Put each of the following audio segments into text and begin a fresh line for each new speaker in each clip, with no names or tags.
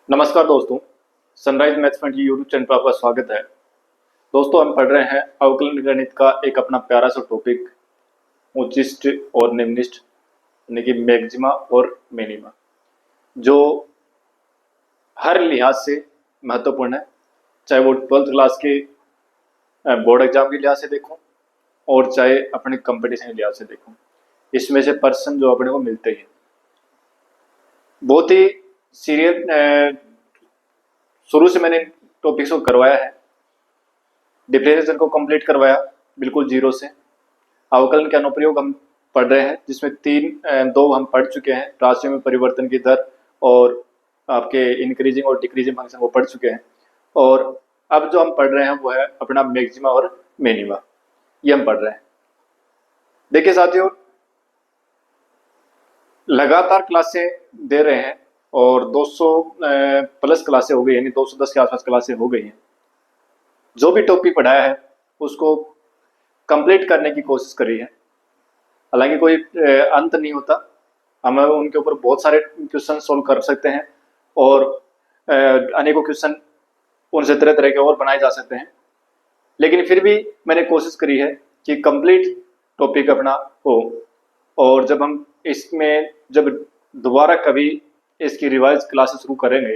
नमस्कार दोस्तों, sunrise maths point की यूट्यूब चैनल पर आपका स्वागत है। दोस्तों, हम पढ़ रहे हैं अवकलन गणित का एक अपना प्यारा सा टॉपिक, उच्चिष्ट और निम्निष्ट, यानी कि मैक्सिमा और मिनिमा, जो हर लिहाज से महत्वपूर्ण है। चाहे वो 12th क्लास के बोर्ड एग्जाम के लिहाज से देखो और चाहे अपने कंपटीशन के लिहाज से देखो, इसमें से पर्सन जो अपने को मिलते हैं। बहुत ही सीरियस शुरू से मैंने टॉपिक्स को करवाया है। डिफरेंशिएशन को कंप्लीट करवाया बिल्कुल जीरो से। अवकलन के अनुप्रयोग हम पढ़ रहे हैं, जिसमें दो हम पढ़ चुके हैं। राशियों में परिवर्तन की दर और आपके इंक्रीजिंग और डिक्रीजिंग फंक्शन वो पढ़ चुके हैं। और अब जो हम पढ़ रहे हैं वो है अपना मैक्सिमा और मिनिमा, ये हम पढ़ रहे हैं। देखिए साथियों, लगातार क्लासें दे रहे हैं और 200 प्लस क्लासें हो गई, यानी 210 के आसपास क्लासें हो गई हैं। जो भी टॉपिक पढ़ाया है उसको कंप्लीट करने की कोशिश करी है। हालांकि कोई अंत नहीं होता, हम उनके ऊपर बहुत सारे क्वेश्चन सोल्व कर सकते हैं और अनेकों क्वेश्चन उनसे तरह तरह के और बनाए जा सकते हैं। लेकिन फिर भी मैंने कोशिश करी है कि कंप्लीट टॉपिक अपना हो, और जब हम इसमें जब दोबारा कभी इसकी रिवाइज क्लासेस शुरू करेंगे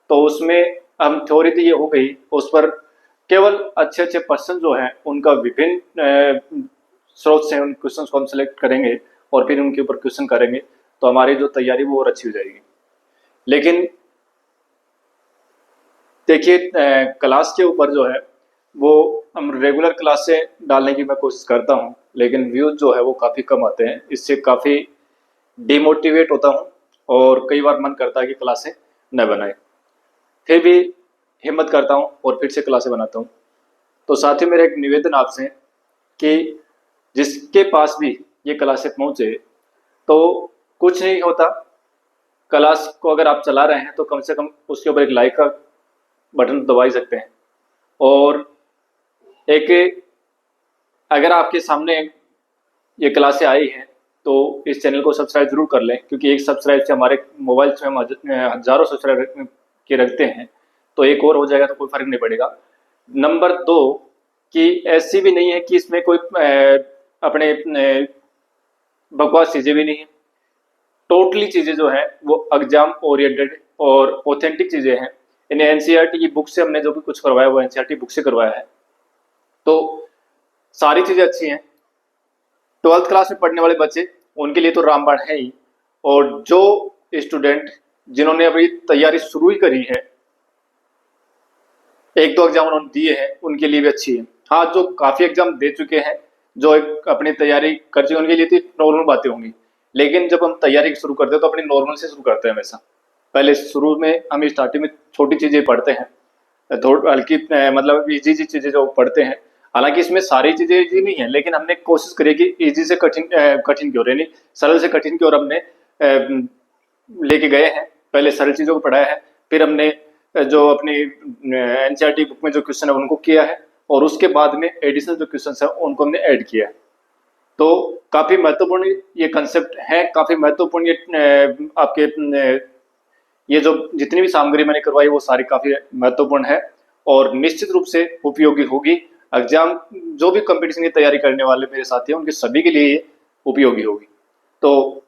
तो उसमें हम थ्योरी तो ये हो गई, उस पर केवल अच्छे अच्छे पर्सन जो हैं उनका विभिन्न स्रोत से उन क्वेश्चंस को हम सेलेक्ट करेंगे और फिर उनके ऊपर क्वेश्चन करेंगे, तो हमारी जो तैयारी वो और अच्छी हो जाएगी। लेकिन देखिए, क्लास के ऊपर जो है वो हम रेगुलर क्लास से डालने की मैं कोशिश करता हूँ, लेकिन व्यूज जो है वो काफ़ी कम आते हैं। इससे काफ़ी डिमोटिवेट होता हूँ और कई बार मन करता है कि क्लासें न बनाए। फिर भी हिम्मत करता हूँ और फिर से क्लासें बनाता हूँ। तो साथ ही मेरा एक निवेदन आपसे कि जिसके पास भी ये क्लासें पहुँचे तो कुछ नहीं होता, क्लास को अगर आप चला रहे हैं तो कम से कम उसके ऊपर एक लाइक का बटन दबा ही सकते हैं। और एक अगर आपके सामने ये क्लासें आई हैं तो इस चैनल को सब्सक्राइब जरूर कर लें, क्योंकि एक सब्सक्राइब से हमारे मोबाइल से हम हजारों सब्सक्राइब के रखते हैं, तो एक और हो जाएगा तो कोई फर्क नहीं पड़ेगा। नंबर 2 कि ऐसी भी नहीं है कि इसमें कोई अपने बकवास चीज़ें भी नहीं है। टोटली चीज़ें जो हैं वो एग्जाम ओरिएंटेड और ऑथेंटिक चीज़ें हैं। इन्हें एनसीईआरटी की बुक से हमने जो भी कुछ करवाया वो एनसीईआरटी बुक से करवाया है, तो सारी चीज़ें अच्छी हैं। 12th क्लास में पढ़ने वाले बच्चे, उनके लिए तो रामबाण है ही, और जो स्टूडेंट जिन्होंने अभी तैयारी शुरू ही करी है, एक दो एग्जाम उन्होंने दिए हैं, उनके लिए भी अच्छी है। हाँ, जो काफ़ी एग्जाम दे चुके हैं, जो एक अपनी तैयारी कर चुके हैं, उनके लिए तो नॉर्मल बातें होंगी। लेकिन जब हम तैयारी शुरू करते हैं तो अपनी नॉर्मल से शुरू करते हैं। हमेशा पहले शुरू में हम स्टार्टिंग में छोटी चीज़ें पढ़ते हैं, थोड़ी हल्की मतलब इजी चीज़ें जो पढ़ते हैं। हालांकि इसमें सारी चीज़ें इजी नहीं है, लेकिन हमने कोशिश करी कि इजी से कठिन की ओर, यानी सरल से कठिन की ओर हमने लेके गए हैं। पहले सरल चीज़ों को पढ़ाया है, फिर हमने जो अपनी एनसीईआरटी बुक में जो क्वेश्चन है उनको किया है, और उसके बाद में एडिशनल जो क्वेश्चन है उनको हमने ऐड किया है। तो काफ़ी महत्वपूर्ण ये कंसेप्ट है, काफ़ी महत्वपूर्ण ये आपके ये जो जितनी भी सामग्री मैंने करवाई वो सारी काफ़ी महत्वपूर्ण है और निश्चित रूप से उपयोगी होगी। एग्जाम जो भी कंपटीशन की तैयारी करने वाले मेरे साथी हैं उनके सभी के लिए ये उपयोगी होगी। तो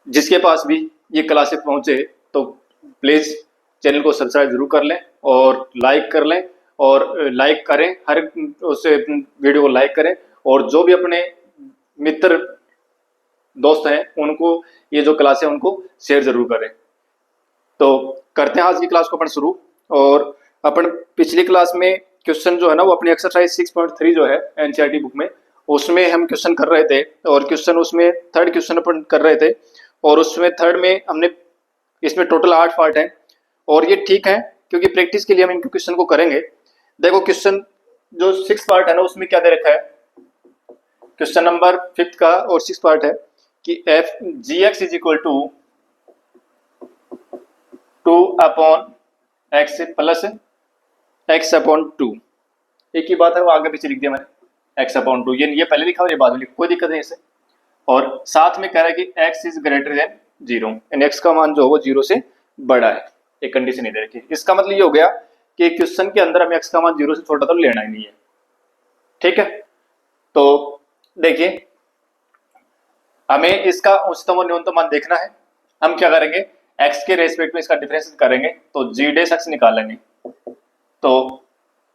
जिसके पास भी ये क्लासेस पहुंचे तो प्लीज़ चैनल को सब्सक्राइब जरूर कर लें और लाइक कर लें, और लाइक करें, हर उस वीडियो को लाइक करें, और जो भी अपने मित्र दोस्त हैं उनको ये जो क्लास है उनको शेयर जरूर करें। तो करते हैं आज की क्लास को अपन शुरू। और अपन पिछली क्लास में क्वेश्चन जो है ना वो अपनी एक्सरसाइज 6.3 जो है एनसीईआरटी बुक में, उसमें हम क्वेश्चन कर रहे थे, और क्वेश्चन उसमें थर्ड क्वेश्चन अपन कर रहे थे, और उसमें थर्ड में हमने, इसमें टोटल 8 पार्ट है, और ये ठीक है क्योंकि प्रैक्टिस के लिए हम इन क्वेश्चन को करेंगे। देखो, क्वेश्चन जो 6 पार्ट है ना उसमें क्या दे रखा है, क्वेश्चन नंबर 5 का और 6 पार्ट है कि f g x is equal to 2/x plus x/2। एक ही बात है, वो आगे पीछे लिख दिया मैंने, x/2, ये पहले लिखा और ये बाद में लिखा, कोई दिक्कत नहीं इसे। और साथ में कह रहा है कि x इज ग्रेटर देन 0, यानी x का मान जो है वो 0 से बड़ा है। एक कंडीशन नहीं दे रखी। इसका मतलब ये हो गया कि क्वेश्चन के अंदर हमें x का मान 0 से छोटा तो लेना ही नहीं है। ठीक है, तो देखिए हमें इसका उच्चतम और न्यूनतम मान देखना है। हम क्या करेंगे, x के रेस्पेक्ट में इसका डिफरेंस करेंगे तो g डैश x निकालेंगे। तो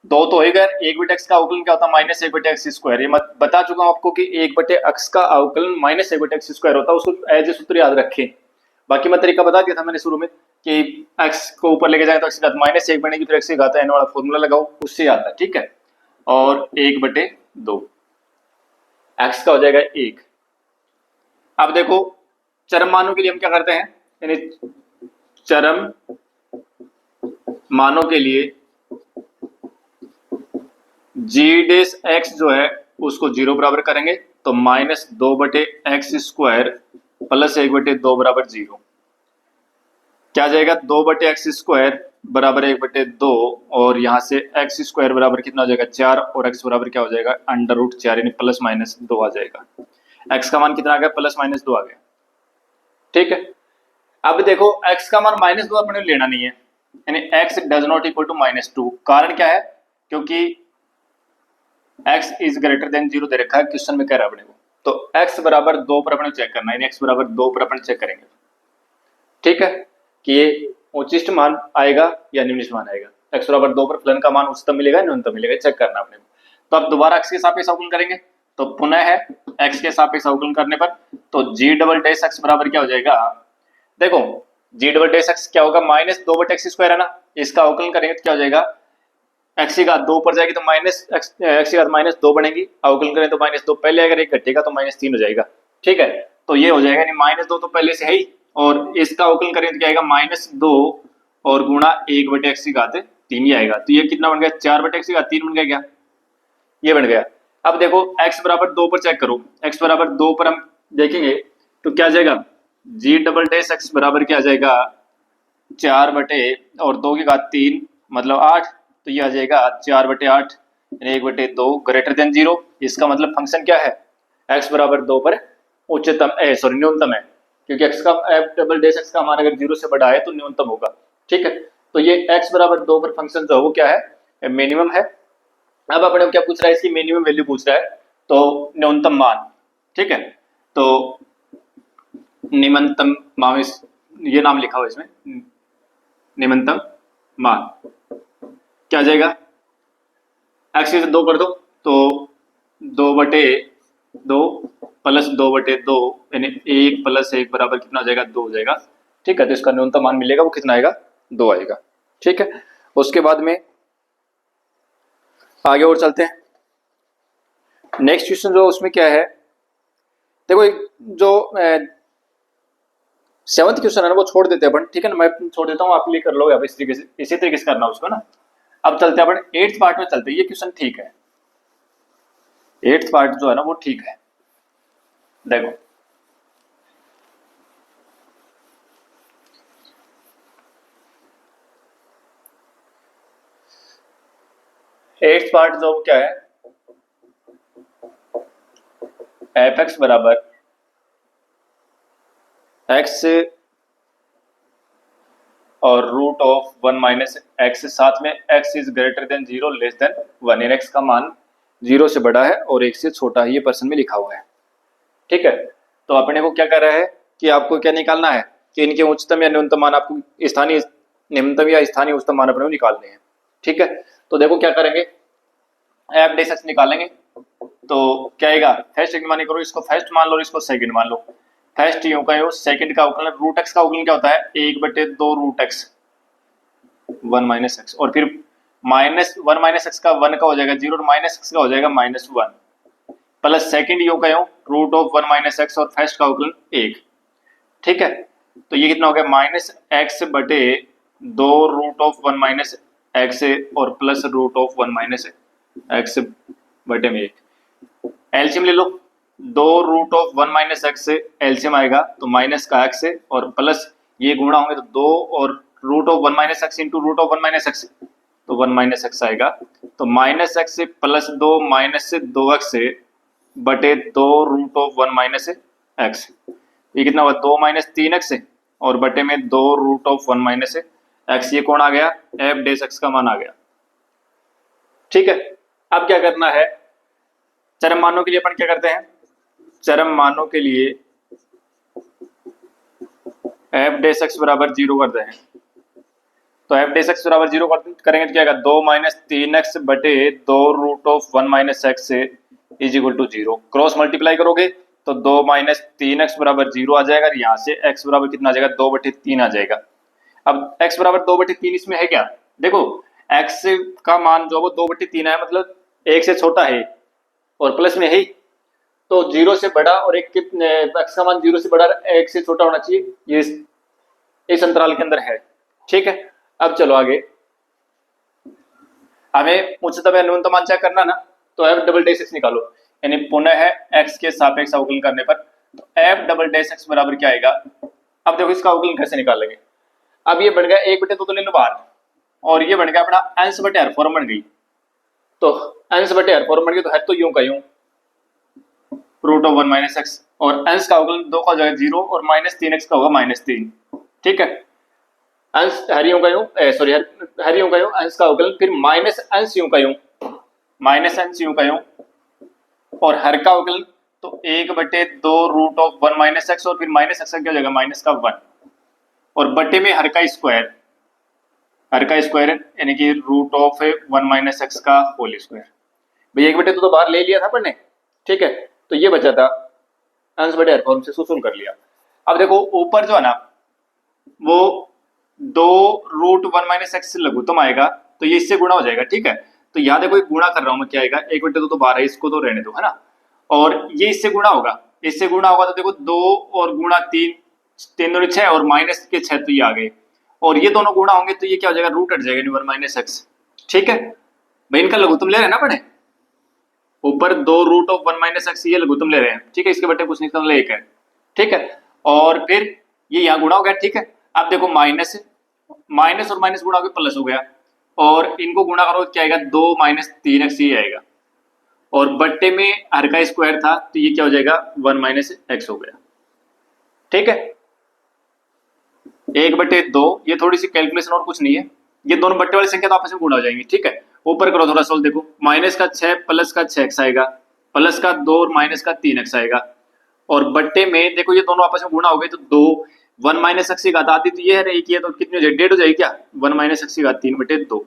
दो तो हो गए, एक बटे x का अवकलन क्या होता है, माइनस एक बटे एक्स स्क्वायर। ये मैं बता चुका हूं आपको कि एक बटे x का अवकलन माइनस एक बटे एक्स स्क्वायर होता है, उसको एज ए सूत्र याद रखें। बाकी मैं तरीका बता दिया था मैंने शुरू में कि x को ऊपर लेके जाए तो x की घात माइनस एक बनेगी, फिर x की घात n वाला फॉर्मूला लगाओ, उससे आता है। ठीक है, और एक बटे दो x का हो जाएगा एक। अब देखो चरम मानों के लिए हम क्या करते हैं, यानी चरम मानों के लिए g डेश x जो है उसको 0 बराबर करेंगे, तो माइनस 2 बटे एक्स स्क्वायर प्लस 1 बटे 2 बराबर 0। क्या जाएगा, 2 बटे एक्स स्क्वायर बराबर 1 बटे 2, और यहां से एक्स स्क्वायर बराबर कितना हो जाएगा 4, और x बराबर क्या हो जाएगा अंडर रूट 4, यानी प्लस माइनस 2 आ जाएगा। x का मान कितना आ गया, प्लस माइनस 2 आ गया। ठीक है, अब देखो x का मान माइनस 2 अपने लेना नहीं है, यानी x does not equal to -2। कारण क्या है, क्योंकि x इज ग्रेटर देन 0 दे रखा है क्वेश्चन में, कह रहा है अपने को, तो x बराबर 2 पर अपने चेक करना है, यानी x बराबर 2 पर अपन चेक करेंगे। ठीक है, कि ये उच्चिष्ट मान आएगा या निम्नलिखित मान आएगा। x बराबर 2 पर फलन का मान उच्चतम मिलेगा न्यूनतम मिलेगा, चेक करना अपने को। तो अब दोबारा x के सापेक्ष अवकलन करेंगे, तो पुनः है x के सापेक्ष अवकलन करने पर तो g डबल डैश x बराबर क्या हो जाएगा, देखो g डबल डैश x क्या होगा, माइनस 2 बटे एक्स स्क्वायर है ना, इसका अवकलन करेंगे तो क्या हो जाएगा, x की घात 2 पर जाएगी तो माइनस एक्स की घात -2 बनेगी, अवकलन करें तो -2 पहले अगर एक घटेगा तो -3 हो जाएगा। ठीक है, तो ये हो जाएगा, यानी -2 तो पहले से है ही, और इसका अवकलन करें तो क्या आएगा -2 और गुणा 1 बटे एक्स की घात 3 ही आएगा। तो ये कितना बन गया, 4 बटे एक्स की घात 3 बन गया क्या, ये बन गया। अब देखो x बराबर 2 पर चेक करो, x बराबर 2 पर हम देखेंगे तो क्या जाएगा, g डबल डैश x बराबर क्या जाएगा 4 बटे और 2 की घात 3 मतलब 8, तो ये आ जाएगा 4 बटे 8 1 बटे 2 ग्रेटर देन 0। इसका मतलब फंक्शन क्या है, x बराबर 2 पर उच्चतम न्यूनतम है, क्योंकि x का डबल डैश x का मान अगर 0 से बड़ा है तो न्यूनतम होगा। ठीक है, तो ये x बराबर 2 पर फंक्शन जो है वो क्या है, मिनिमम है। अब अपने को क्या पूछ रहा है, इसकी मिनिमम वैल्यू पूछ रहा है, तो न्यूनतम मान। ठीक है, तो निम्नतम मान, ये नाम लिखा हुआ इसमें, निम्नतम मान क्या जाएगा, x से 2 कर दो तो 2 बटे 2 प्लस 2 बटे 2, यानी 1 प्लस 1 बराबर कितना हो जाएगा, 2 हो जाएगा। ठीक है, तो इसका न्यूनतम मान मिलेगा वो कितना आएगा, 2 आएगा। ठीक है, उसके बाद में आगे और चलते हैं। नेक्स्ट क्वेश्चन जो उसमें क्या है, देखो जो 7th क्वेश्चन है ना वो छोड़ देते हैं अपन। ठीक है ना, मैं छोड़ देता हूँ, आप लिए कर लो, इस तरीके से इसी तरीके से करना उसको ना। अब चलते हैं अपन 8th पार्ट में चलते हैं। ये क्वेश्चन ठीक है, 8th पार्ट जो है ना वो ठीक है। देखो एट्थ पार्ट जो क्या है, एफ एक्स बराबर एक्स और रूट ऑफ 1 माइनस एक्स, साथ में x is greater than 0 less than 1, यानी एक्स का मान 0 से बड़ा है और 1 से छोटा है, ये पर्सन में लिखा हुआ है। ठीक है, तो अपने को क्या कर रहा है कि आपको क्या निकालना है कि इनके उच्चतम या न्यूनतम मान, आपको स्थानीय निम्नतम या स्थानीय उच्चतम मान अपने को निकालने हैं। ठीक है, तो देखो क्या करेंगे, एफ डैश एक्स निकालेंगे तो क्या आएगा, फर्स्ट मान करो, इसको फर्स्ट मान लो, इसको सेकंड मान लो। फर्स्ट यूं का यूं, सेकंड का अवकलन रूट एक्स का अवकलन क्या होता है, 1 बटे 2 रूट एक्स 1 माइनस एक्स, और फिर माइनस 1 माइनस एक्स का 1 का हो जाएगा 0 और माइनस एक्स का हो जाएगा -1, प्लस सेकंड यूं का यूं रूट ऑफ 1 माइनस एक्स और फर्स्ट का अवकलन 1। ठीक है, तो ये कितना हो गया, माइनस एक्स बटे 2 रूट ऑफ 1 माइनस एक्स और plus root of 1 minus x बटे में 1। एलसीएम ले लो, 2 रूट ऑफ 1 माइनस एक्स से एलसीएम आएगा तो माइनस का एक्स और प्लस ये गुणा होंगे तो 2 और root of 1 minus x into root of 1 minus x, तो 1 माइनस एक्स आएगा, तो माइनस एक्स से प्लस 2 माइनस से 2x बटे 2 रूट ऑफ 1 माइनस एक्स, ये कितना हुआ 2 माइनस 3x और बटे में 2 रूट ऑफ 1 माइनस एक्स, ये कौन आ गया, एफ डेस एक्स का मान आ गया। ठीक है, अब क्या करना है, चरम मानों के लिए अपन क्या करते हैं, चरम मानों के लिए एफ डेस एक्स बराबर 0 करते हैं। तो एफ डेस एक्स बराबर 0 करेंगे तो क्या आएगा, 2 माइनस 3x बटे 2 रूट ऑफ 1 माइनस एक्स से is equal to 0। Cross multiply करोगे तो 2 माइनस 3x बराबर 0 आ जाएगा, यहाँ से x बराबर कितना आ जाएगा, 2/3 आ जाएगा। अब x बराबर 2/3 इसमें है क्या, देखो x का मान जो वो 2/3 है, मतलब 1 से छोटा है और प्लस में है ही, तो 0 से बड़ा और एक कितने x का मान 0 से बड़ा 1 से छोटा होना चाहिए, ये इस अंतराल के अंदर है। ठीक है, अब चलो आगे, हमें उच्चतम या न्यूनतम मान चेक करना ना, तो एफ डबल डैश एक्स निकालो, यानी पुनः एक्स के सापेक्ष अवकलन करने पर, तो एफ डबल डैश एक्स बराबर क्या आएगा। अब देखो इसका अवकलन कैसे निकालेंगे, अब ये बन गया 1/2 तो ले लो बाहर, और ये बन गया अपना अंश बटे हर फॉर्म बन गई, तो अंश बटे हर फॉर्म बन गई, तो है तो यूं का यूं रूट ऑफ 1 माइनस एक्स, और अंश का अवकलन 2 का हो जाएगा 0 और माइनस 3x का होगा -3। ठीक है, अंश हरियों का यूं, सॉरी हरियों का यूं अंश का अवकलन, फिर माइनस अंश यूं का यूं, माइनस अंश यूं का यूं, और हर का अवकलन तो 1/2 रूट ऑफ 1 माइनस एक्स, और फिर माइनस एक्स का क्या हो जाएगा, माइनस का 1, और बटे में हर का स्क्वायर, हर का स्क्वायर यानी कि रूट ऑफ 1 माइनस एक्स का होल स्क्वायर। भाई 1/2 तो बाहर ले लिया था अपन ने, ठीक है, तो ये बचा था अंश बटे हर फॉर्म से सुसूल कर लिया। अब देखो ऊपर जो है ना वो 2 रूट 1 माइनस एक्स से लघुत्तम आएगा, तो ये इससे गुणा हो जाएगा। ठीक है, तो यहाँ देखो गुणा कर रहा हूं मैं, क्या आएगा 1/2 तो बाहर है, इसको तो रहने दो, है ना, और ये इससे गुणा होगा, इससे गुणा होगा तो देखो 2 और गुणा 3, 3 दूनी 6 और माइनस के 6 तो ये आ गए, और ये दोनों गुणा होंगे तो ये क्या हो जाएगा, रूट हट जाएगा 1 माइनस एक्स। ठीक है भाई, इनका लघुत्तम ले रहे हैं ना पढ़े, ऊपर 2 रूट ऑफ 1 माइनस एक्स ये लघुत्तम ले रहे हैं। ठीक है, इसके बटे कुछ निकलने एक है। ठीक है, और फिर ये यहाँ गुणा हो गया। ठीक है, अब देखो माइनस माइनस और माइनस गुणा हो गया प्लस हो गया, और इनको गुणा करो क्या आएगा, 2 माइनस 3x ये आएगा, और बट्टे में हर का स्क्वायर था तो ये क्या हो जाएगा 1 माइनस एक्स हो गया। ठीक है, 1/2, ये थोड़ी सी कैलकुलेशन और कुछ नहीं है, ये दोनों बट्टे वाली संख्या तो आपस में गुणा हो जाएंगी। ठीक है, ऊपर करो थोड़ा सोल्व, देखो माइनस का 6 प्लस का 6x आएगा, प्लस का 2 और माइनस का 3x आएगा, और बट्टे में देखो ये दोनों आपस में गुणा हो गए तो 2 1 माइनस एक्स की घात आती तो ये है, एक ये तो कितनी हो जाएगी, 1.5 हो जाएगी क्या, 1 माइनस एक्स की घात 3/2।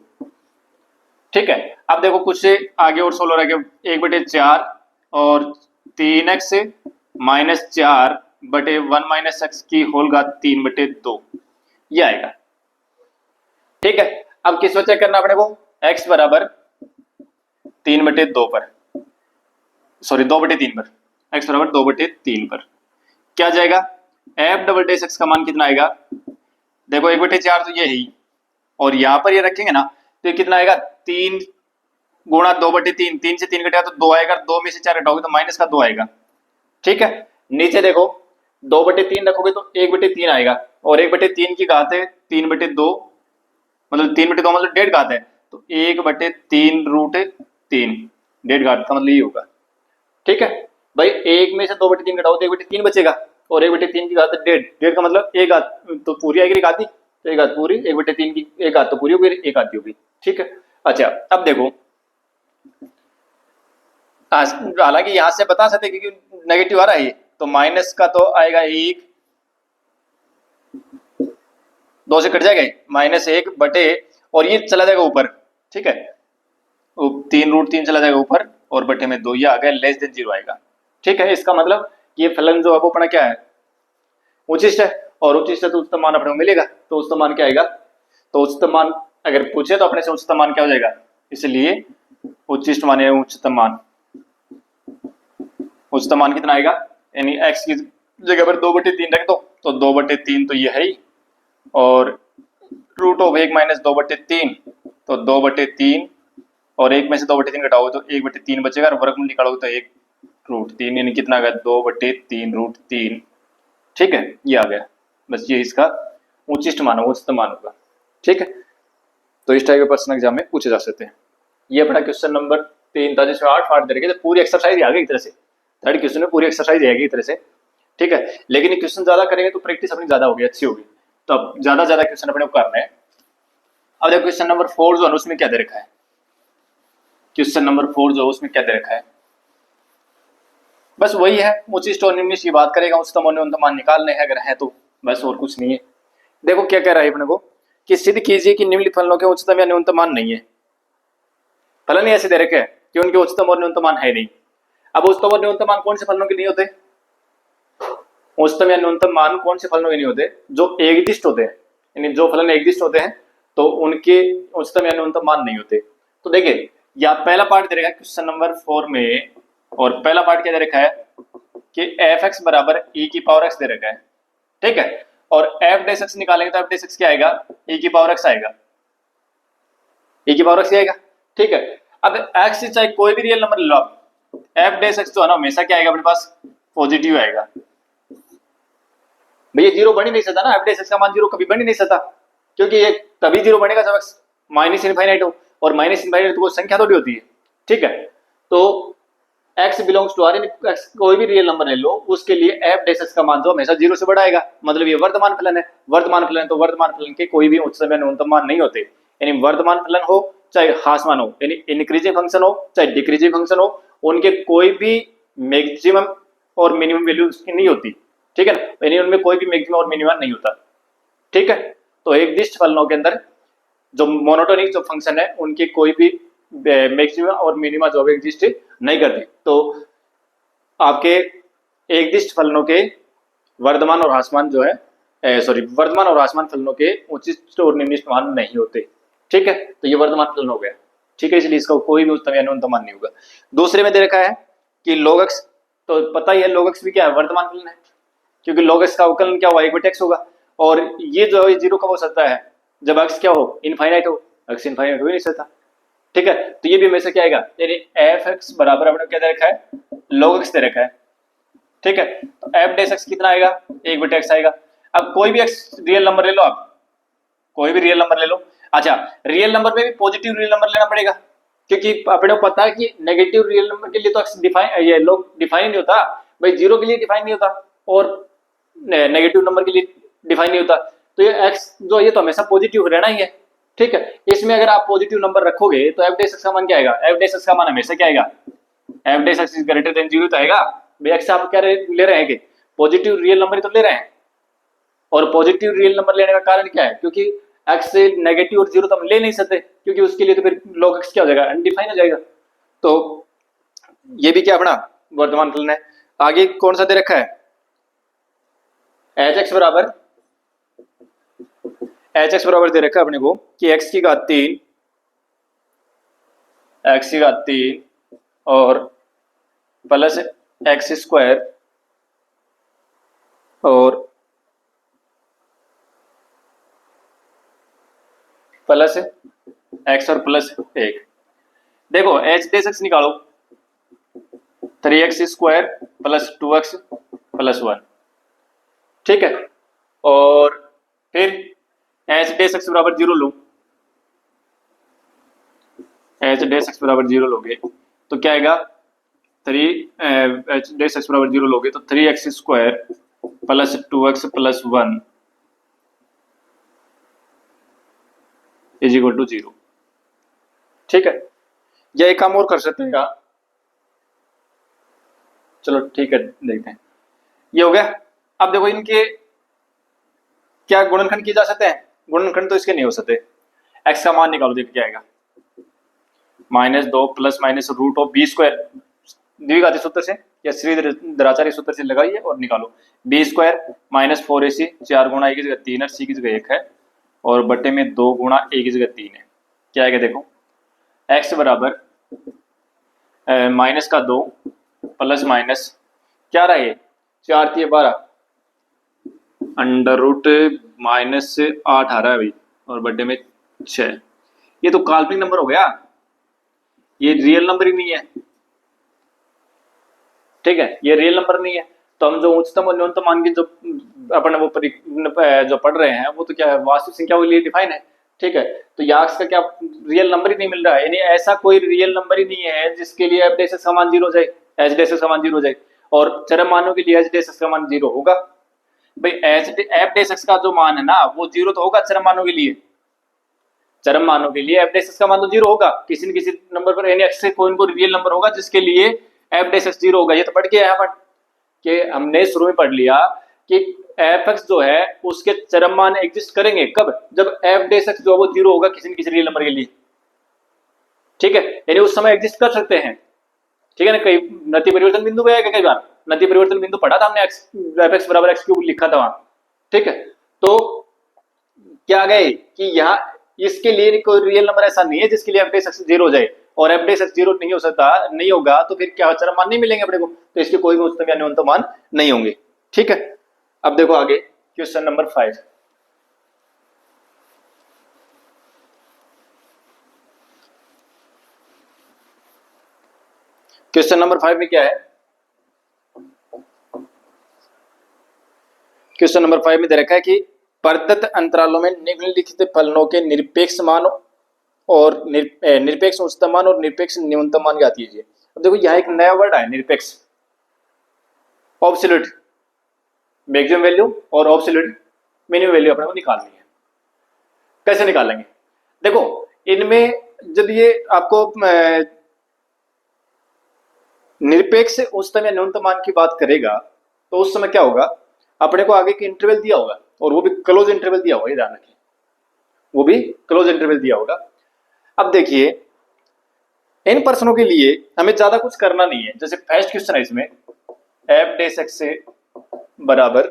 ठीक है, अब देखो कुछ से आगे और सोल्व हो रहा है, 1/4 और 3x माइनस 4/1 माइनस एक्स की होल घात 3/2 ये आएगा। ठीक है, अब किस पर चेक करना अपने को, x बराबर 3/2 पर, सॉरी 2/3 पर, x बराबर 2/3 पर क्या जाएगा, एफ डबल डैश एक्स का मान कितना आएगा, देखो 1/4 तो ये ही, और यहां पर ये रखेंगे ना तो ये कितना आएगा, 3 गुणा 2/3, 3 से 3 घटेगा तो 2 आएगा, 2 में से 4 घटाओगे तो माइनस का 2 आएगा। ठीक है, नीचे देखो 2/3 रखोगे तो 1/3 आएगा, और 1/3 की घात है 3/2, मतलब 3/2 मतलब 1.5 घात है, तो 1/3 रूट 3, 1.5 घात का मतलब ये होगा। ठीक है भाई, 1 में से 2/3 घटाओ तो 1/3 बचेगा, और 1/3 की घात 1.5 का मतलब 1 घात तो पूरी आएगी, एक आधी तो 1 घात पूरी, 1/3 की 1 घात तो पूरी होगी, 1 आधी होगी। ठीक है, अच्छा अब देखो, हालांकि यहां से बता सकते क्योंकि नेगेटिव आ रहा है, तो माइनस का तो आएगा 1, 2 से कट जाएगा -1 बटे, और ये चला जाएगा ऊपर। ठीक है, 3√3 चला जाएगा ऊपर, और बटे में 2 ये आ गया, लेस देन 0 आएगा। ठीक है, इसका मतलब ये फलन जो है वो अपना क्या है, उचिष्ट है, और उचिष्ट है तो उच्चतम मान अपने को मिलेगा, तो उच्चतम मान क्या आएगा, तो उच्चतम मान अगर पूछे तो अपने से उच्चतम मान क्या हो जाएगा, इसलिए उचिष्ट मान या उच्चतम मान, उच्चतम मान कितना आएगा, यानी x की जगह पर 2/3 रख दो, तो 2/3 तो ये है ही, और रूट ऑफ 1 माइनस 2/3 तो 2/3, और 1 में से 2/3 घटाओगे तो 1/3 बचेगा, और वर्गमूल निकालोगे तो 1√3 यानी कितना आ गया, 2/3√3। ठीक है, ये आ गया, बस ये इसका उचिष्ट मान होगा, उच्चतम मान होगा। ठीक है, तो इस टाइप के प्रश्न एग्जाम में पूछे जा सकते हैं। ये अपना क्वेश्चन नंबर 3 था, जिसमें 8 पार्ट दे रखे थे, पूरी एक्सरसाइज आ गई एक तरह से, थर्ड क्वेश्चन में पूरी एक्सरसाइज आएगी एक तरह से। ठीक है, लेकिन ये क्वेश्चन ज्यादा करेंगे तो प्रैक्टिस अपनी ज्यादा होगी, अच्छी होगी, तो अब ज्यादा क्वेश्चन अपने को करना है। अब देखो क्वेश्चन नंबर 4 जो है उसमें क्या दे रखा है, क्वेश्चन नंबर 4 जो उसमें क्या दे रखा है, बस वही है, उच्च और निम्न की बात करेगा, उच्चतम और न्यूनतम मान निकालने हैं अगर है तो, बस और कुछ नहीं है। देखो क्या कह रहा है अपने को कि सिद्ध कीजिए कि निम्नलिखित फलनों के उच्चतम या न्यूनतम मान नहीं है। फलन ही ऐसे दे रखे हैं कि उनके उच्चतम और न्यूनतम मान है नहीं। अब उच्चतम और न्यूनतम मान कौन से फलनों के नहीं होते, उच्चतम या न्यूनतम मान कौन से फलनों के नहीं होते, जो एकदिष्ट होते हैं, यानी जो फलन एकदिष्ट होते हैं तो उनके उच्चतम या न्यूनतम मान नहीं होते। तो देखिए या पहला पार्ट दे रखा है क्वेश्चन नंबर 4 में, और पहला पार्ट क्या दे रखा है कि एफ एक्स बराबर ई की पावर एक्स दे रखा है, ठीक है, और एफ डैश एक्स निकालेंगे तो एफ डैश एक्स क्या आएगा, ई की पावर एक्स आएगा, ई की पावर एक्स आएगा, ठीक है। अब एक्स चाहे कोई भी रियल नंबर ले लो आप, एफ डैश एक्स जो है ना हमेशा क्या आएगा अपने पास, पॉजिटिव आएगा। भैया जीरो बन ही नहीं सकता ना, एफ डैश एक्स का मान जीरो कभी बन ही नहीं सकता, क्योंकि ये तभी जीरो बनेगा जब एक्स माइनस इनफाइनाइट हो, और माइनस इनफाइनाइट तो कोई संख्या थोड़ी होती है, ठीक है। तो x belongs to R, x कोई भी रियल नंबर ले लो उसके लिए एफ डैश एक्स का मान जो हमेशा जीरो से बड़ा आएगा, मतलब ये वर्तमान फलन है, वर्तमान फलन तो वर्तमान फलन के कोई भी उच्चतम या न्यूनतम मान नहीं होते, यानी वर्तमान फलन हो चाहे ह्रासमान हो, यानी इंक्रीजिंग फंक्शन हो चाहे डिक्रीजिंग फंक्शन हो, उनके कोई भी मैक्सिमम और मिनिमम वैल्यू उसकी नहीं होती, ठीक है ना, यानी उनमें कोई भी मैक्सिमम और मिनिमम नहीं होता, ठीक है। तो एकदिष्ट फलनों के अंदर जो मोनोटोनिक जो फंक्शन है उनके कोई भी मैक्सिमम और मिनिमा जो एग्जिस्ट नहीं करती। तो आपके एकदिष्ट फलनों के वर्धमान और ह्रासमान जो है सॉरी वर्धमान और ह्रासमान फलनों के उच्चिष्ट और निम्निष्ट मान नहीं होते, ठीक है। तो ये वर्धमान फलन हो गया, ठीक है, इसलिए इसका कोई भी उच्चतम या न्यूनतम मान नहीं होगा। दूसरे में दे रखा है कि log x, तो पता ही है log x भी क्या है, वर्धमान फलन है, क्योंकि log x का अवकलन क्या होगा, एक बटे x होगा, और ये जो है जीरो कब हो सकता है, जब x क्या हो, इनफाइनाइट हो, x इनफाइनाइट हो ही नहीं सकता, ठीक है। तो ये भी हमेशा क्या आएगा, यानी एफ एक्स बराबर अपने क्या दे रखा है, log x दे रखा है, ठीक है। तो एफ डैश एक्स कितना आएगा, एक बटे एक्स आएगा। अब कोई भी एक्स रियल नंबर ले लो आप, कोई भी रियल नंबर ले लो, अच्छा रियल नंबर में भी पॉजिटिव रियल नंबर लेना पड़ेगा, क्योंकि अपने को पता है कि नेगेटिव रियल नंबर के लिए तो एक्स डिफाइन, ये लोग डिफाइन नहीं होता भाई, जीरो के लिए डिफाइन नहीं होता और नेगेटिव नंबर के लिए डिफाइन नहीं होता, तो ये एक्स जो ये तो हमेशा पॉजिटिव रहना ही है, ठीक है। इसमें अगर आप पॉजिटिव नंबर रखोगे तो एफ डैश एक्स का मान क्या आएगा, एफ डैश एक्स का मान हमेशा क्या आएगा, F dash x is greater than zero तो आएगा भाई। एक्स आप क्या ले रहे हैं कि पॉजिटिव रियल नंबर ही तो ले रहे हैं, और पॉजिटिव रियल नंबर लेने का कारण क्या है, क्योंकि एक्स से नेगेटिव और जीरो तो हम ले नहीं सकते, क्योंकि उसके लिए तो फिर log x क्या हो जाएगा, अनडिफाइन हो जाएगा। तो ये भी क्या अपना वर्तमान फलन है। आगे कौन सा दे रखा है, एच एक्स बराबर दे रखा है अपने को कि x की घात 3, x की घात 3 और प्लस एक्स स्क्वायर और प्लस एक्स और प्लस 1। देखो एच डैश एक्स निकालो, 3x square plus 2x plus 1, ठीक है, और फिर एच डैश एक्स बराबर जीरो लो, एच डैश एक्स बराबर जीरो लोगे तो क्या आएगा, एच डैश एक्स बराबर जीरो लोगे तो 3x square plus 2x plus 1 is equal to 0, ठीक है। या एक काम और कर सकते हैं, चलो ठीक है देखते हैं, ये हो गया। अब देखो इनके क्या गुणनखंड किए जा सकते हैं, गुणनखंड तो इसके नहीं हो सकते। एक्स का मान निकालो, देखो क्या आएगा, -2 plus minus root of b square, द्विघाती सूत्र से या श्रीधराचार्य सूत्र से लगाइए और निकालो, बी स्क्वायर माइनस 4ac, 4 गुणा ए की जगह 3 है, सी की जगह 1 है, और बटे में 2 गुणा ए की जगह 3 है, क्या आएगा देखो, x बराबर माइनस का 2 प्लस माइनस क्या रहा है, 4 3 12 अंडर रूट माइनस 8 आ रहा है भाई, और बटे में 6। ये तो काल्पनिक नंबर हो गया, ये रियल नंबर ही नहीं है, ठीक है, ये रियल नंबर नहीं है। तो हम जो उच्चतम और न्यूनतम मान की जो अपन वो जो पढ़ रहे हैं वो तो क्या है, वास्तविक संख्या के लिए डिफाइन है, ठीक है। तो याक्स का क्या रियल नंबर ही नहीं मिल रहा है, यानी ऐसा कोई रियल नंबर ही नहीं है जिसके लिए एफ डैश का मान 0 हो जाए, एच डैश का मान 0 हो जाए, और चरम मानों के लिए एच डैश का मान 0 होगा भाई। एफ डैश का जो मान है ना वो 0 तो होगा चरम मानों के लिए, चरम मानों के लिए एफ डैश एक्स का मान तो जीरो होगा, किसी न किसी नंबर पर यानी एक्स से कोई न कोई रियल नंबर होगा जिसके लिए एफ डैश एक्स जीरो होगा। ये तो पढ़ के आया अपन कि हमने शुरू में पढ़ लिया कि एफ एक्स जो है उसके चरम मान एग्जिस्ट करेंगे कब, जब एफ डैश एक्स जो वो जीरो होगा किसी न किसी रियल नंबर के लिए। ठीक है, यानी उस समय एग्जिस्ट कर सकते हैं। ठीक है ना, कई नति परिवर्तन बिंदु पे आएगा, कई बार नति परिवर्तन बिंदु पढ़ा था हमने, एफ एक्स बराबर एक्स क्यूब लिखा था वहां। ठीक है, तो क्या गए कि यहाँ इसके लिए कोई रियल नंबर ऐसा नहीं है जिसके लिए एफ डैश एक्स जीरो हो जाए, और एफ डैश एक्स जीरो नहीं हो सकता, नहीं होगा तो फिर क्या चरम मान नहीं मिलेंगे अपने को, तो इसके कोई भी उच्चतम या न्यूनतम मान नहीं होंगे। ठीक है, अब देखो आगे क्वेश्चन नंबर 5। क्वेश्चन नंबर 5 में क्या है, क्वेश्चन नंबर 5 में दे रखा है कि प्रदत्त अंतरालों में निम्नलिखित फलनों के निरपेक्ष मान और निरपेक्ष उच्चतम मान और निरपेक्ष न्यूनतम मान ज्ञात कीजिए। अब देखो यहाँ एक नया वर्ड है निरपेक्ष, ऑब्सोल्यूट मैक्सिमम वैल्यू और ऑब्सोल्यूट मिनिमम वैल्यू अपने को निकालनी है। कैसे निकालेंगे, देखो इनमें जब ये आपको निरपेक्ष उच्चतम या न्यूनतम मान की बात करेगा तो उस समय क्या होगा, अपने को आगे की इंटरवल दिया होगा और वो भी क्लोज इंटरवल दिया होगा, ये ध्यान रखिए, वो भी क्लोज इंटरवल दिया होगा। अब देखिए इन प्रश्नों के लिए हमें ज्यादा कुछ करना नहीं है। जैसे फर्स्ट क्वेश्चन है, इसमें एफ डैश एक्स से बराबर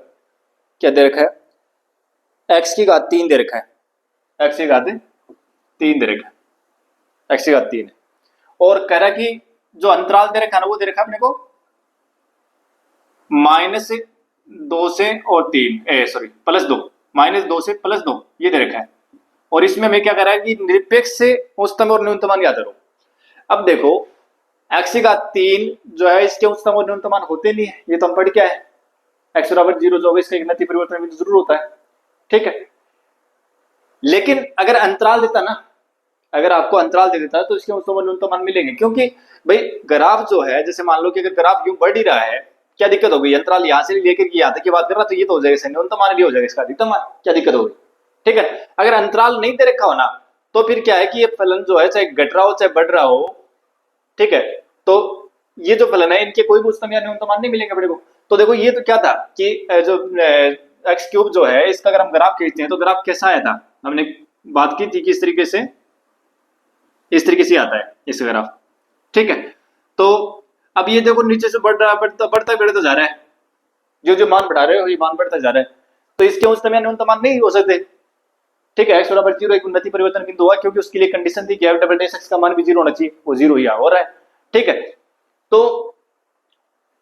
क्या दे रखा है, एक्स की घात 3 दे रखा है, एक्स की घात 3 दे रखा है, एक्स की घात 3 है, और कह रहा है कि जो अंतराल दे रखा है ना वो दे रखा है अपने को -2 से और 3 सॉरी +2, -2 से +2 ये दे रखा है, और इसमें हमें क्या कर रहा है कि निरपेक्ष से उच्चतम और न्यूनतम मान याद करो। अब देखो एक्स की घात 3 जो है इसके उच्चतम और न्यूनतम मान होते नहीं है, ये तो हम पढ़ क्या है, एक्स बराबर 0 जो इसका एक नति परिवर्तन बिंदु जरूर होता है। ठीक है, लेकिन अगर अंतराल देता ना, अगर आपको अंतराल दे देता तो इसके उच्चतम और न्यूनतम मान मिलेंगे, क्योंकि भाई ग्राफ जो है, जैसे मान लो कि अगर ग्राफ यूं बढ़ ही रहा है, क्या दिक्कत होगी, अंतराल यहां से लेकर के यहाँ तक की बात कर रहा तो ये तो हो जाएगा न्यूनतम मान भी हो जाएगा, इसका अधिकतम मान, क्या दिक्कत होगी। ठीक है, अगर अंतराल नहीं दे रखा हो ना तो फिर क्या है कि ये फलन जो है चाहे घट रहा हो चाहे बढ़ रहा हो, ठीक है, तो ये जो फलन है इनके कोई भी उच्चतम या न्यूनतम मान नहीं मिलेंगे अपने को। तो देखो ये तो क्या था कि जो एक्स क्यूब जो है इसका अगर हम ग्राफ खींचते हैं तो ग्राफ कैसा आया था, हमने बात की थी कि इस तरीके से, इस तरीके से आता है इस ग्राफ। ठीक है, तो अब ये देखो नीचे से बढ़ रहा है, बढ़ता जा रहा है, जो जो मान बढ़ा रहे हो ये मान बढ़ता जा रहा है, तो इसके उच्चतम या न्यूनतम मान नहीं हो सकते। ठीक है, एक्स बराबर 0 एक उन्नति परिवर्तन बिंदु हुआ क्योंकि उसके लिए कंडीशन थी कि एफ डबल डैश एक्स का मान भी 0 होना चाहिए, वो 0 ही हो रहा है। ठीक है, तो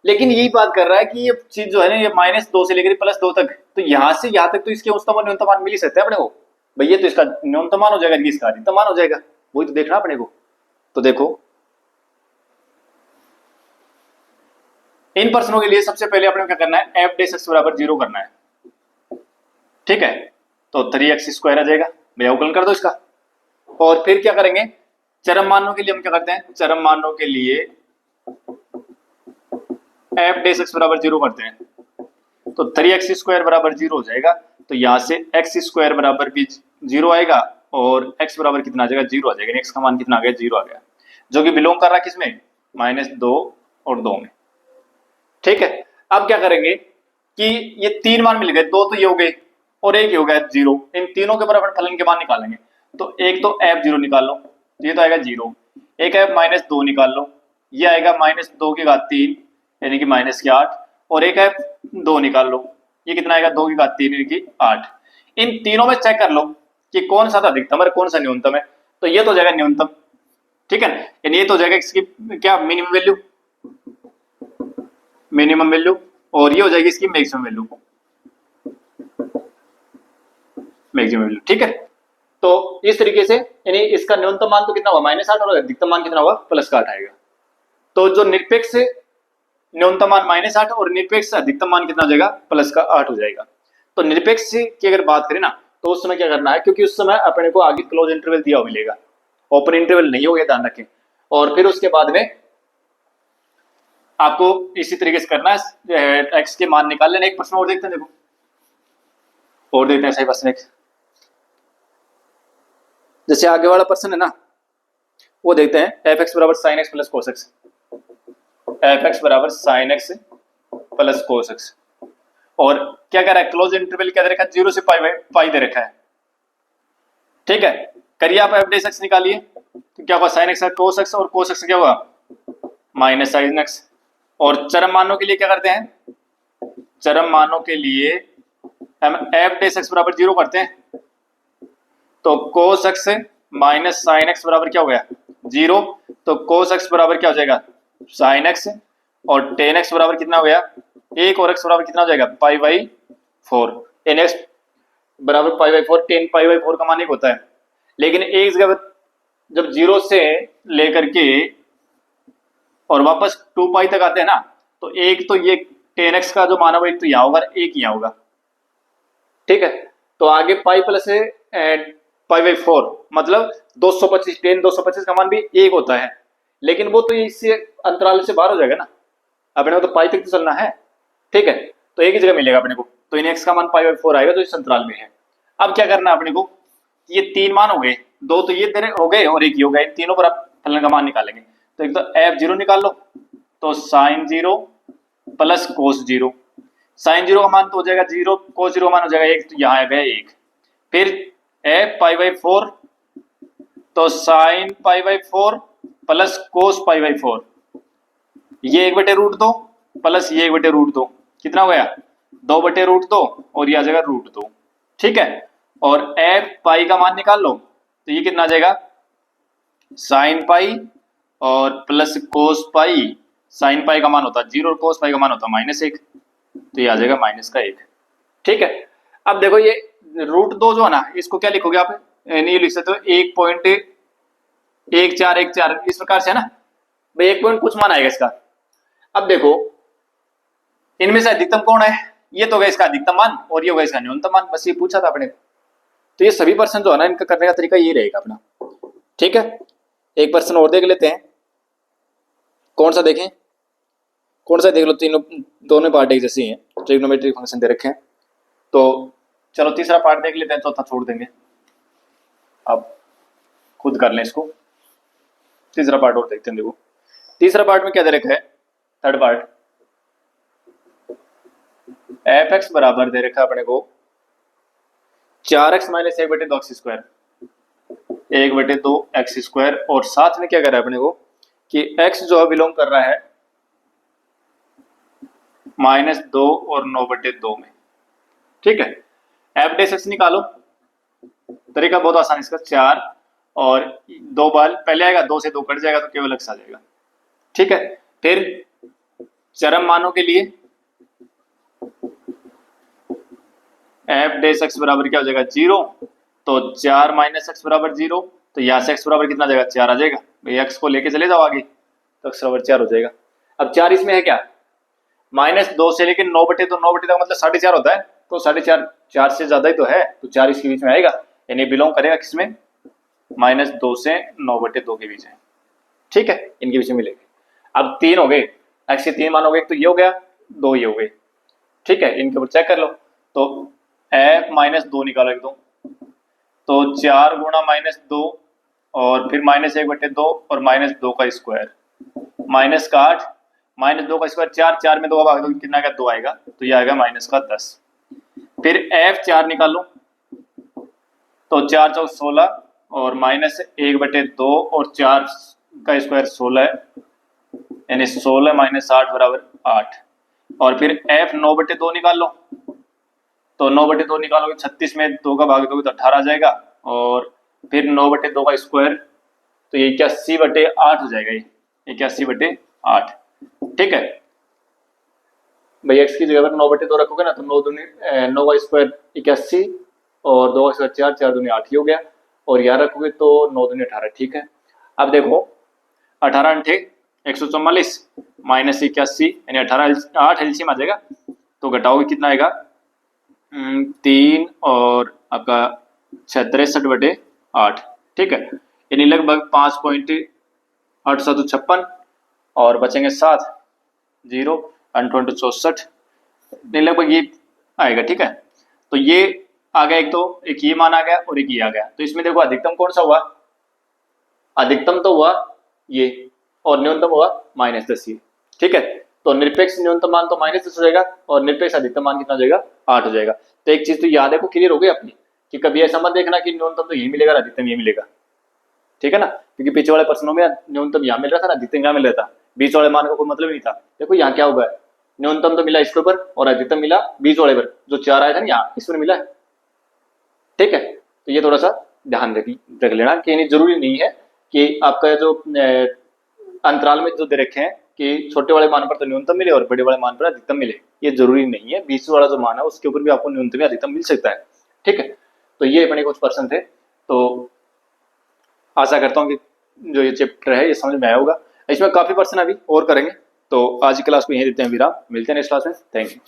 लेकिन यही बात कर रहा है कि ये चीज जो है ना ये -2 से लेकर +2 तक, तो यहां से यहां तक तो इसके उच्चतम और न्यूनतम मान मिल ही सकते हैं अपने को, भैया तो इसका न्यूनतम मान हो जाएगा, इसका अधिकतम मान हो जाएगा, वही तो देखना अपने को। तो देखो इन प्रश्नों के लिए सबसे पहले अपने को क्या करना है, एफ डैश एक्स बराबर 0 करना है। ठीक है, तो 3x² आ जाएगा, भैया अवकलन कर दो इसका, और फिर क्या करेंगे, चरम मानों के लिए हम क्या करते हैं, चरम मानों के लिए एफ डैश एक्स बराबर 0 करते हैं, तो 3x² बराबर 0 हो जाएगा, तो यहां से x² बराबर भी 0 आएगा और x बराबर कितना आ जाएगा, 0 आ जाएगा, x का मान कितना आ गया, 0 आ गया, जो कि बिलोंग कर रहा है किसमें, -2 और 2 में। ठीक है, अब क्या करेंगे कि ये 3 मान मिल गए, 2 तो ये हो गए और एक ही हो गया 0, इन तीनों के बराबर फलन के मान निकालेंगे, तो एक तो f0 निकाल लो, ये तो आएगा 0, एक है -2 निकाल लो, ये आएगा -2 की घात 3 यानी कि -8, और एक है 2 निकाल लो, ये कितना आएगा 2 की घात 3 यानी कि 8। इन तीनों में चेक कर लो कि कौन सा अधिकतम है कौन सा न्यूनतम है, तो ये तो हो जाएगा न्यूनतम। ठीक है, यानी ये तो हो जाएगा इसकी क्या मिनिमम वैल्यू, मिनिमम वैल्यू, और ये हो जाएगी इसकी मैक्सिमम वैल्यू, मैक्सिमम वैल्यू। ठीक है, तो इस तरीके से यानी इसका न्यूनतम मान तो कितना हुआ -8 और अधिकतम मान कितना हुआ +8 आएगा। तो जो निरपेक्ष न्यूनतम मान -8 और निरपेक्ष अधिकतम मान कितना हो जाएगा +8 हो जाएगा। तो निरपेक्ष की अगर बात करें ना तो उस समय क्या करना है, क्योंकि उस समय अपने को आगे क्लोज इंटरवल दिया मिलेगा, ओपन इंटरवल नहीं होगा, ध्यान रखें, और फिर उसके बाद में आपको इसी तरीके से करना है, एक्स के मान निकाल लेना। एक प्रश्न और देखते हैं, देखो और देखते हैं सही प्रश्न, जैसे आगे वाला पर्सन है ना, वो देखते हैं एफ एक्स बराबर sine x plus cos x, f x बराबर sine x plus cos x, और क्या कह रहा है, क्लोज इंटरवल क्या दे रखा है, 0 से पाई दे रखा है। ठीक है, करिए आप एफ डेस एक्स निकालिए, तो क्या होगा, साइन एक्स कोस एक्स, और कोस एक्स क्या होगा, माइनस साइन एक्स। और चरम मानों के लिए क्या करते हैं, चरम मानों के लिए हम एफ डेस एक्स बराबर 0 करते हैं, तो cos x minus sine x बराबर क्या हो गया, 0। तो कोस एक्स बराबर क्या हो जाएगा, साइन एक्स, और टेन एक्स बराबर कितना हो गया, 1, और एक्स बराबर कितना हो जाएगा, पाई बाई 4। टेन एक्स बराबर पाई बाई 4, 10 पाई बाई 4 का मान एक होता है। लेकिन एक जगह जब 0 से लेकर के और वापस 2 पाई तक आते हैं ना, तो एक तो ये 10x का जो मान है वो एक तो यहाँ होगा, एक यहाँ होगा। ठीक है, तो आगे पाई प्लस पाई बाई 4 मतलब 225, 10 225 का मान भी एक होता है, लेकिन वो तो इससे अंतराल से बाहर हो जाएगा ना, अपने को तो पाई तक तो चलना है। ठीक है, तो एक ही जगह मिलेगा अपने को, तो इन x का मान पाई बाई 4 आएगा, जो इस अंतराल में है। अब क्या करना है अपने को, ये 3 मान हो गए, 2 तो ये हो गए और एक ही हो गए, इन तीनों पर आप फलन का मान निकालेंगे। तो एक तो f0 निकाल लो, तो साइन 0 प्लस कोस 0, साइन 0 का मान तो हो जाएगा 0, कोस 0 का मान हो जाएगा 1, तो यहाँ आ गया 1। फिर f पाई बाई 4, तो sine pi by 4 plus cos pi by 4, ये 1/√2 प्लस ये 1/√2, कितना हो गया, 2/√2, और ये आ जाएगा √2। ठीक है, और f पाई का मान निकाल लो, तो ये कितना आ जाएगा, साइन पाई और प्लस कोस पाई, साइन पाई का मान होता है 0 और कोस पाई का मान होता है -1, तो ये आ जाएगा -1। ठीक है, अब देखो ये √2 जो है ना, इसको क्या लिखोगे आप, नहीं लिख सकते हो 1.1414 इस प्रकार से है ना भाई, 1 पॉइंट कुछ मान आएगा इसका। अब देखो इनमें से अधिकतम कौन है, ये तो होगा इसका अधिकतम मान, और ये होगा इसका न्यूनतम मान, बस ये पूछा था अपने। तो ये सभी पर्सन जो है ना, इनका करने का तरीका ये रहेगा अपना। ठीक है, एक पर्सन और देख लेते हैं, कौन सा देखें, कौन सा देख लो, तीनों दोनों पार्ट एक जैसे हैं, ट्रिग्नोमेट्रिक फंक्शन दे रखे हैं। तो चलो तीसरा पार्ट देख लेते हैं, चौथा छोड़ देंगे, अब खुद कर लें इसको। तीसरा पार्ट और देखते हैं। देखो तीसरा पार्ट में क्या दे रखा है, थर्ड पार्ट, एफ एक्स बराबर दे रखा है अपने को 4x minus 1/2 x square, 1/2 x square, और साथ में क्या कर रहा है अपने को कि x जो है बिलोंग कर रहा है -2 और 9/2 में। ठीक है, एफ डेस एक्स निकालो, तरीका बहुत आसान इसका, 4 और 2 बार पहले आएगा, 2 से 2 कट जाएगा, तो केवल x आ जाएगा। ठीक है, फिर चरम मानों के लिए एफ डेस एक्स बराबर क्या हो जाएगा, 0, तो 4 माइनस एक्स बराबर 0, तो यहाँ से x बराबर कितना आ जाएगा, 4 आ जाएगा भाई, x को लेके चले जाओ आगे, तो x बराबर 4 हो जाएगा। अब 4 इसमें है क्या, -2 से लेकिन 9/2, 9/2 का मतलब 4.5 होता है, तो 4.5 4 से ज्यादा ही तो है, तो 4 इसके बीच में आएगा, यानी बिलोंग करेगा किसमें, -2 से 9/2 के बीच है। ठीक है, इनके बीच में मिलेगा। अब 3 हो गए, x के 3 मान हो गए, तो ये हो गया, 2 ये हो गए। ठीक है, इनके ऊपर चेक कर लो, तो f -2 निकालो एक, तो 4 गुणा -2 और फिर -1/2 और -2 का स्क्वायर, -8, -2 का स्क्वायर, 4 में 2 भाग दो कितना आएगा, 2 आएगा, तो ये आएगा -10। फिर f4 निकालो, तो 4 चौक 16 और -1/2 और 4 का स्क्वायर 16 है, यानी 16 -8 बराबर 8। और फिर f 9/2 निकाल लो, तो 9/2 निकालोगे, 36 में 2 का भाग दोगे तो 18 आ जाएगा, और फिर 9/2 का स्क्वायर, तो ये 81/8 हो जाएगा, ये 81/8। ठीक है भाई, x की जगह पर 9/2 रखोगे ना, तो 9 का स्क्वायर 81 और 2 का स्क्वायर 4, 4 दूनी 8 ही हो गया, और यहाँ रखोगे तो 9 दूनी 18। ठीक है, अब देखो 18 × 144 -81, यानी 18 8 एलसीएम आ जाएगा, तो घटाओगे कितना आएगा, 3 और आपका 63/8। ठीक है, यानी लगभग 5.8756, और बचेंगे 7, 0 64, लगभग ये आएगा। ठीक है, तो ये आ गया, एक ये मान आ गया और एक ये आ गया। तो इसमें देखो अधिकतम कौन सा हुआ, अधिकतम तो हुआ ये, और न्यूनतम हुआ -10 ये। ठीक है, तो निरपेक्ष न्यूनतम मान तो -10 हो जाएगा और निरपेक्ष अधिकतम मान कितना हो जाएगा, 8 हो जाएगा। तो एक चीज तो याद है, को क्लियर हो गई अपनी, कि कभी ऐसा मत देखना कि न्यूनतम तो यही मिलेगा, अधिकतम ये मिलेगा। ठीक है ना, क्योंकि पीछे वाले प्रश्नों में न्यूनतम यहाँ मिल रहा था ना, अधिकतम यहाँ मिल रहा था, बीच वाले मान का कोई मतलब नहीं था। देखो यहाँ क्या होगा, न्यूनतम तो मिला इसके ऊपर और अधिकतम मिला बीच वाले पर, जो 4 आया था ना यहाँ, इस पर मिला है। ठीक है, तो ये थोड़ा सा ध्यान रख लेना कि जरूरी नहीं है कि आपका जो अंतराल में जो दे रखे हैं कि छोटे वाले मान पर तो न्यूनतम मिले और बड़े वाले मान पर अधिकतम मिले, ये जरूरी नहीं है। बीच वाला जो मान है उसके ऊपर भी आपको न्यूनतम या अधिकतम मिल सकता है। ठीक है, तो ये अपने कुछ प्रश्न थे। तो आशा करता हूँ कि जो ये चैप्टर है ये समझ में आया होगा। इसमें काफी प्रश्न अभी और करेंगे। तो आज की क्लास को यहीं देते हैं विराम, मिलते हैं नेक्स्ट क्लास में। Thank you.